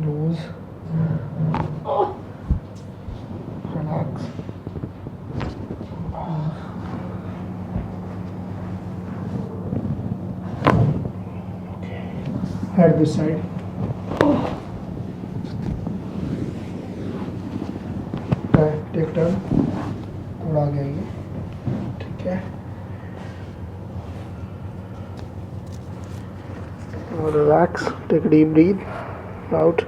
Loose. Relax. Okay. Head this side. Okay, take turn. थोड़ा आगे आइए. ठीक है. Now relax. Take a deep breath. Out.